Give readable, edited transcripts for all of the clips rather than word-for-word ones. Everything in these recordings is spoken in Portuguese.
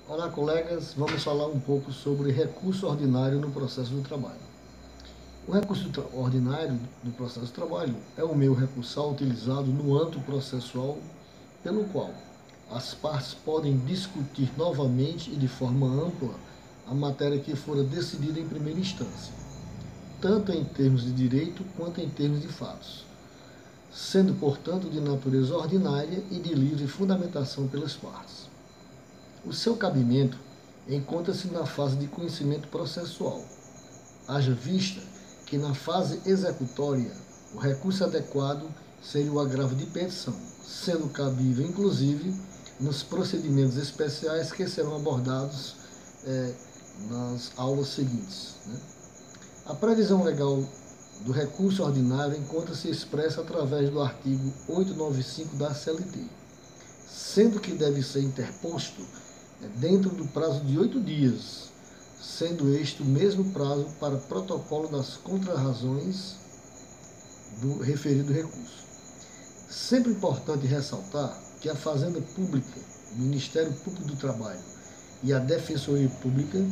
Olá, colegas, vamos falar um pouco sobre recurso ordinário no processo do trabalho. O recurso ordinário no processo do trabalho é o meio recursal utilizado no âmbito processual pelo qual as partes podem discutir novamente e de forma ampla a matéria que fora decidida em primeira instância, tanto em termos de direito quanto em termos de fatos, sendo, portanto, de natureza ordinária e de livre fundamentação pelas partes. O seu cabimento encontra-se na fase de conhecimento processual, haja vista que na fase executória o recurso adequado seria o agravo de petição, sendo cabível inclusive nos procedimentos especiais que serão abordados nas aulas seguintes. A previsão legal do recurso ordinário encontra-se expressa através do artigo 895 da CLT, sendo que deve ser interposto dentro do prazo de 8 dias, sendo este o mesmo prazo para protocolo das contrarrazões do referido recurso. Sempre importante ressaltar que a Fazenda Pública, o Ministério Público do Trabalho e a Defensoria Pública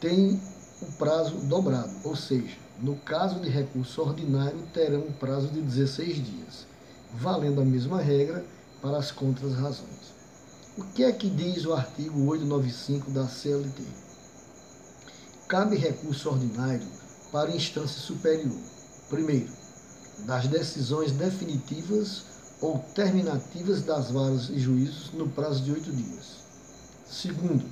têm o prazo dobrado, ou seja, no caso de recurso ordinário terão um prazo de 16 dias, valendo a mesma regra para as contrarrazões. O que é que diz o artigo 895 da CLT? Cabe recurso ordinário para instância superior. Primeiro, das decisões definitivas ou terminativas das varas e juízos no prazo de 8 dias. Segundo,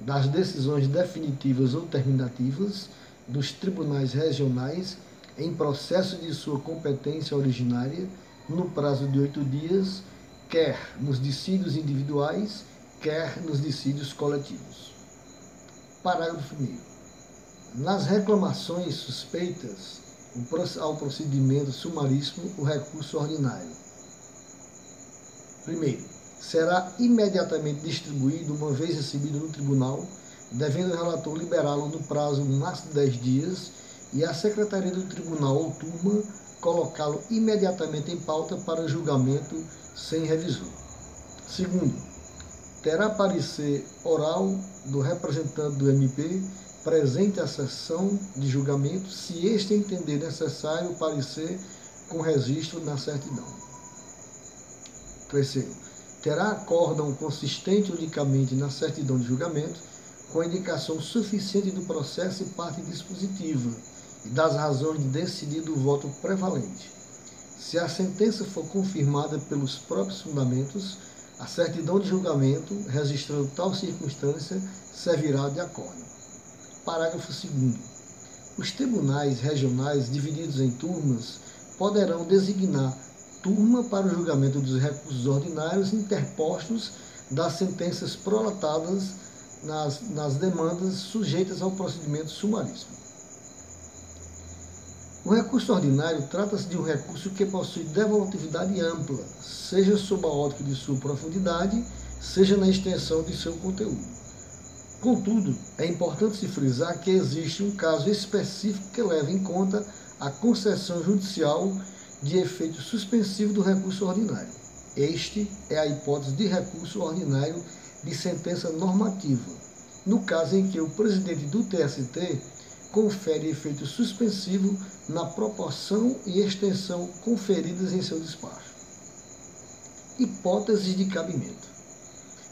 das decisões definitivas ou terminativas dos tribunais regionais em processo de sua competência originária no prazo de 8 dias, quer nos dissídios individuais, quer nos dissídios coletivos. Parágrafo 1º. Nas reclamações suspeitas ao procedimento sumaríssimo, o recurso ordinário. Primeiro, será imediatamente distribuído uma vez recebido no tribunal, devendo o relator liberá-lo no prazo máximo de 10 dias e a secretaria do tribunal ou turma colocá-lo imediatamente em pauta para julgamento sem revisor. Segundo, terá parecer oral do representante do MP presente à sessão de julgamento, se este entender necessário o parecer com registro na certidão. Terceiro, terá acórdão consistente unicamente na certidão de julgamento, com a indicação suficiente do processo e parte dispositiva e das razões de decidido o voto prevalente. Se a sentença for confirmada pelos próprios fundamentos, a certidão de julgamento, registrando tal circunstância, servirá de acórdão. Parágrafo 2º. Os tribunais regionais divididos em turmas poderão designar turma para o julgamento dos recursos ordinários interpostos das sentenças prolatadas nas demandas sujeitas ao procedimento sumaríssimo. O recurso ordinário trata-se de um recurso que possui devolutividade ampla, seja sob a ótica de sua profundidade, seja na extensão de seu conteúdo. Contudo, é importante se frisar que existe um caso específico que leva em conta a concessão judicial de efeito suspensivo do recurso ordinário. Este é a hipótese de recurso ordinário de sentença normativa, no caso em que o presidente do TST confere efeito suspensivo na proporção e extensão conferidas em seu despacho. Hipóteses de cabimento.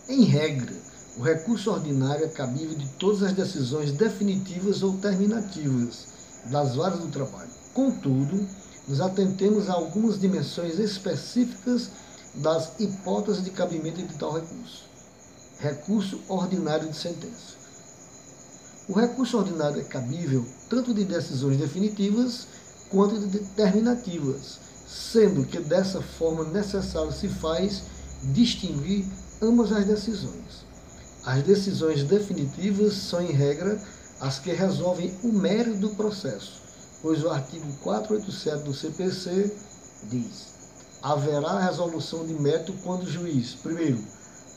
Em regra, o recurso ordinário é cabível de todas as decisões definitivas ou terminativas das varas do trabalho. Contudo, nos atentemos a algumas dimensões específicas das hipóteses de cabimento de tal recurso. Recurso ordinário de sentença. O recurso ordinário é cabível tanto de decisões definitivas quanto de terminativas, sendo que dessa forma necessário se faz distinguir ambas as decisões. As decisões definitivas são, em regra, as que resolvem o mérito do processo, pois o artigo 487 do CPC diz: haverá resolução de mérito quando o juiz, primeiro,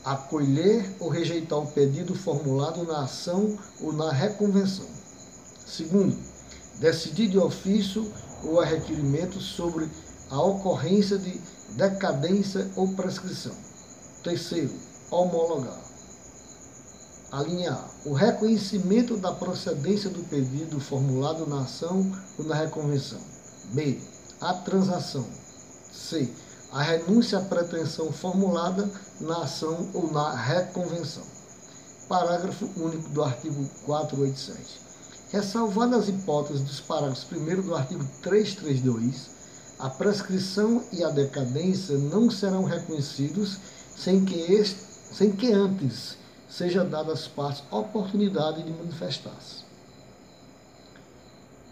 acolher ou rejeitar o pedido formulado na ação ou na reconvenção. Segundo, decidir de ofício ou a requerimento sobre a ocorrência de decadência ou prescrição. Terceiro, homologar. A linha A. O reconhecimento da procedência do pedido formulado na ação ou na reconvenção. B. A transação. C. A renúncia à pretensão formulada na ação ou na reconvenção. Parágrafo único do artigo 487. Ressalvadas as hipóteses dos parágrafos 1º do artigo 332, a prescrição e a decadência não serão reconhecidos sem que antes seja dada às partes oportunidade de manifestar-se.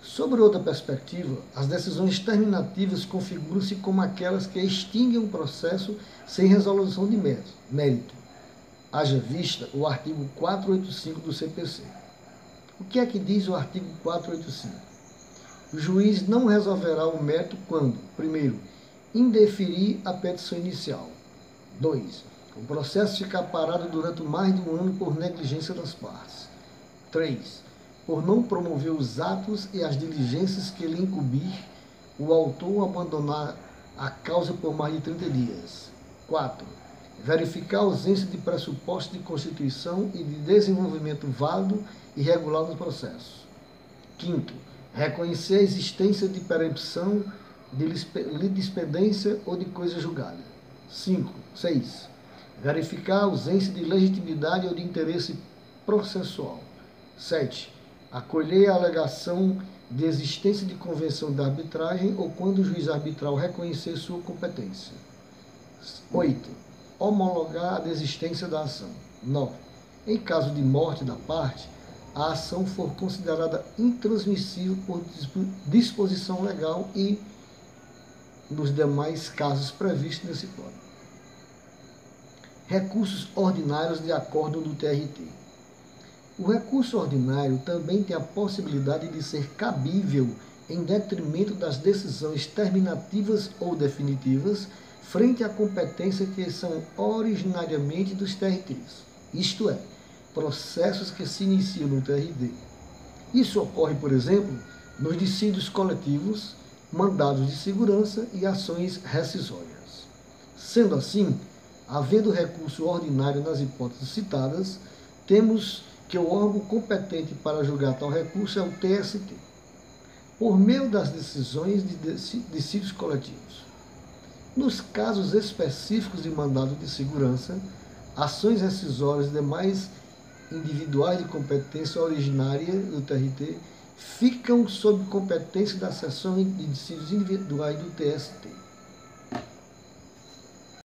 Sobre outra perspectiva, as decisões terminativas configuram-se como aquelas que extinguem um processo sem resolução de mérito. Haja vista o artigo 485 do CPC. O que é que diz o artigo 485? O juiz não resolverá o mérito quando, primeiro, indeferir a petição inicial. 2. O processo ficar parado durante mais de um ano por negligência das partes. 3. Por não promover os atos e as diligências que lhe incumbir o autor abandonar a causa por mais de 30 dias. 4. Verificar a ausência de pressupostos de constituição e de desenvolvimento válido e regular do processo. 5. Reconhecer a existência de perempção, de litispendência ou de coisa julgada. 6. Verificar a ausência de legitimidade ou de interesse processual. 7. Acolher a alegação de existência de convenção de arbitragem ou quando o juiz arbitral reconhecer sua competência. 8. Homologar a desistência da ação. 9. Em caso de morte da parte, a ação for considerada intransmissível por disposição legal e nos demais casos previstos nesse Código. Recursos ordinários de acordo do TRT. O recurso ordinário também tem a possibilidade de ser cabível em detrimento das decisões terminativas ou definitivas frente à competência que são originariamente dos TRTs, isto é, processos que se iniciam no TRT. Isso ocorre, por exemplo, nos dissídios coletivos, mandados de segurança e ações rescisórias. Sendo assim, havendo recurso ordinário nas hipóteses citadas, temos que o órgão competente para julgar tal recurso é o TST, por meio das decisões de dissídios coletivos. Nos casos específicos de mandado de segurança, ações rescisórias e demais individuais de competência originária do TRT ficam sob competência da seção de dissídios individuais do TST.